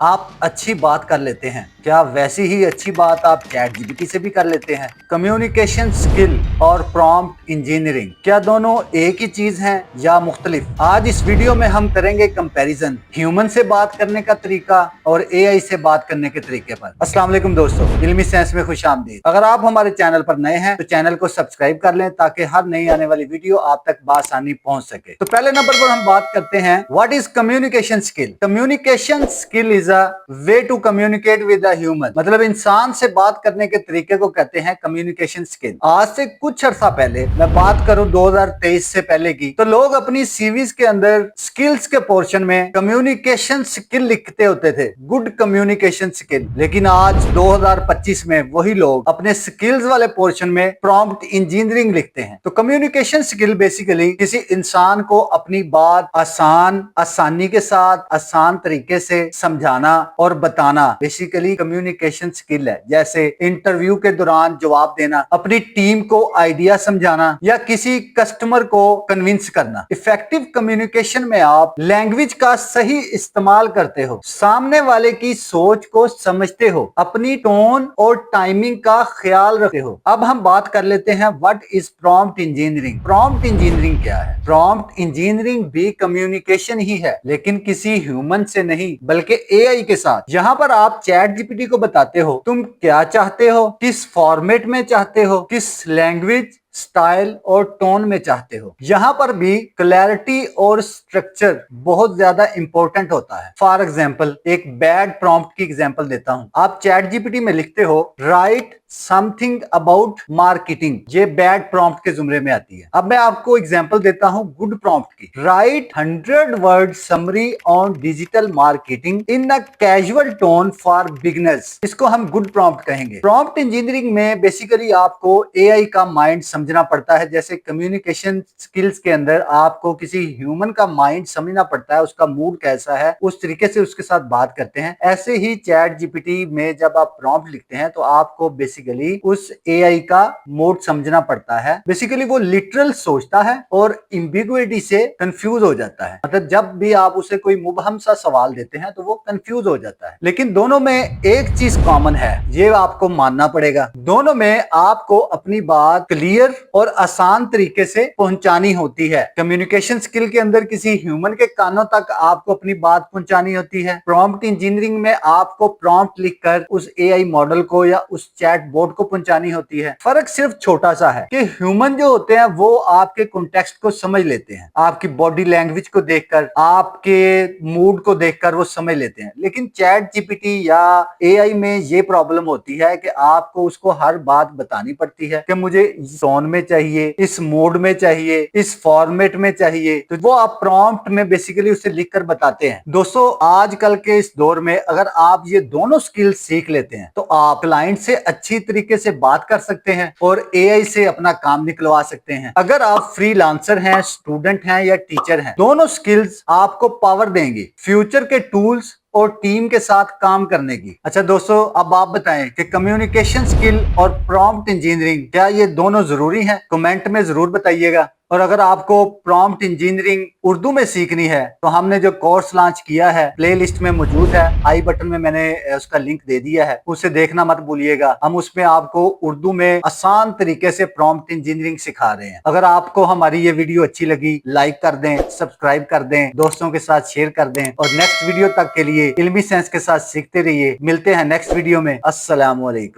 आप अच्छी बात कर लेते हैं, क्या वैसी ही अच्छी बात आप चैट जीपीटी से भी कर लेते हैं? कम्युनिकेशन स्किल और प्रॉम्प्ट इंजीनियरिंग क्या दोनों एक ही चीज हैं या मुख्तलिफ? आज इस वीडियो में हम करेंगे कंपैरिजन ह्यूमन से बात करने का तरीका और एआई से बात करने के तरीके पर। अस्सलाम वालेकुम दोस्तों, इल्मी साइंस में खुशामदीद। अगर आप हमारे चैनल पर नए हैं तो चैनल को सब्सक्राइब कर लें ताकि हर नई आने वाली वीडियो आप तक बआसानी पहुंच सके। तो पहले नंबर पर हम बात करते हैं, what is communication skill? Communication skill is a way to communicate with a human. मतलब इंसान से बात करने के तरीके को कहते हैं कम्युनिकेशन स्किल। आज से कुछ अर्सा पहले, मैं बात करूं 2023 से पहले की, तो लोग अपनी सीवीज के अंदर स्किल्स के पोर्शन में कम्युनिकेशन स्किल लिखते होते थे, गुड कम्युनिकेशन स्किल। लेकिन आज 2025 में वही लोग अपने स्किल्स वाले पोर्शन में प्रॉम्प्ट इंजीनियरिंग लिखते हैं। तो कम्युनिकेशन स्किल बेसिकली किसी इंसान को अपनी बात आसानी के साथ आसान तरीके से समझाना और बताना बेसिकली कम्युनिकेशन स्किल है। जैसे इंटरव्यू के दौरान जवाब देना, अपनी टीम को आइडिया समझाना या किसी कस्टमर को कन्विंस करना। इफेक्टिव कम्युनिकेशन में आप लैंग्वेज का सही इस्तेमाल करते हो, सामने वाले की सोच को समझते हो, अपनी टोन और टाइमिंग का ख्याल रखते हो। अब हम बात कर लेते हैं, what is prompt engineering? Prompt engineering क्या है? प्रॉम्प्ट इंजीनियरिंग भी कम्युनिकेशन ही है, लेकिन किसी ह्यूमन से नहीं बल्कि एआई के साथ। यहाँ पर आप चैट जीपीटी को बताते हो तुम क्या चाहते हो, किस फॉर्मेट में चाहते हो, किस लैंग्वेज स्टाइल और टोन में चाहते हो। यहाँ पर भी क्लैरिटी और स्ट्रक्चर बहुत ज्यादा इंपॉर्टेंट होता है। फॉर एग्जाम्पल, एक बैड प्रॉम्प्ट की एग्जाम्पल देता हूं। आप चैट जीपीटी में लिखते हो राइट समथिंग अबाउट मार्केटिंग, ये बैड प्रॉम्प्ट के जुमरे में आती है। अब मैं आपको एग्जांपल देता हूं गुड प्रॉम्प्ट की। Right 100 word summary on digital marketing in a casual tone for beginners. इसको हम गुड प्रॉम्प्ट कहेंगे। प्रॉम्प्ट इंजीनियरिंग में बेसिकली आपको एआई का माइंड समझना पड़ता है। जैसे कम्युनिकेशन स्किल्स के अंदर आपको किसी ह्यूमन का माइंड समझना पड़ता है, उसका मूड कैसा है, उस तरीके से उसके साथ बात करते हैं। ऐसे ही चैट जीपीटी में जब आप प्रॉम्प्ट लिखते हैं तो आपको बेसिकली उस एआई का मोड समझना पड़ता है। बेसिकली वो लिटरल सोचता है और एम्बिगुइटी से कंफ्यूज हो जाता है। मतलब जब भी आप उसे कोई मुबहम सा सवाल देते हैं तो वो कंफ्यूज हो जाता है। लेकिन दोनों में एक चीज कॉमन है, ये आपको मानना पड़ेगा। दोनों में आपको अपनी बात क्लियर और आसान तरीके से पहुंचानी होती है। कम्युनिकेशन स्किल के अंदर किसी ह्यूमन के कानों तक आपको अपनी बात पहुंचानी होती है। प्रॉम्प्ट इंजीनियरिंग में आपको प्रॉम्प्ट लिखकर उस एआई मॉडल को या उस चैट बोर्ड को पहुंचानी होती है। फर्क सिर्फ छोटा सा है कि ह्यूमन जो होते हैं वो आपके कॉन्टेक्स्ट को समझ लेते हैं, आपकी बॉडी लैंग्वेज को देखकर, आपके मूड को देखकर वो समझ लेते हैं। लेकिन चैट जीपीटी या एआई में ये प्रॉब्लम होती है कि आपको उसको हर बात बतानी पड़ती है कि मुझे इस टोन में चाहिए, इस मोड में चाहिए, इस फॉर्मेट में चाहिए। तो वो आप प्रॉम्प्ट में बेसिकली उसे लिखकर बताते हैं। दोस्तों, आजकल के इस दौर में अगर आप ये दोनों स्किल सीख लेते हैं तो आप क्लाइंट से अच्छी तरीके से बात कर सकते हैं और एआई से अपना काम निकलवा सकते हैं। अगर आप फ्रीलांसर हैं, स्टूडेंट हैं या टीचर हैं, दोनों स्किल्स आपको पावर देंगे फ्यूचर के टूल्स और टीम के साथ काम करने की। अच्छा दोस्तों, अब आप बताएं कि कम्युनिकेशन स्किल और प्रॉम्प्ट इंजीनियरिंग क्या ये दोनों जरूरी हैं? कमेंट में जरूर बताइएगा। और अगर आपको प्रॉम्प्ट इंजीनियरिंग उर्दू में सीखनी है तो हमने जो कोर्स लॉन्च किया है प्लेलिस्ट में मौजूद है, आई बटन में मैंने उसका लिंक दे दिया है, उसे देखना मत भूलिएगा। हम उसमें आपको उर्दू में आसान तरीके से प्रॉम्प्ट इंजीनियरिंग सिखा रहे हैं। अगर आपको हमारी ये वीडियो अच्छी लगी, लाइक कर दें, सब्सक्राइब कर दें, दोस्तों के साथ शेयर कर दें और नेक्स्ट वीडियो तक के लिए इल्मी साइंस के साथ सीखते रहिए। मिलते हैं नेक्स्ट वीडियो में। अस्सलाम वालेकुम।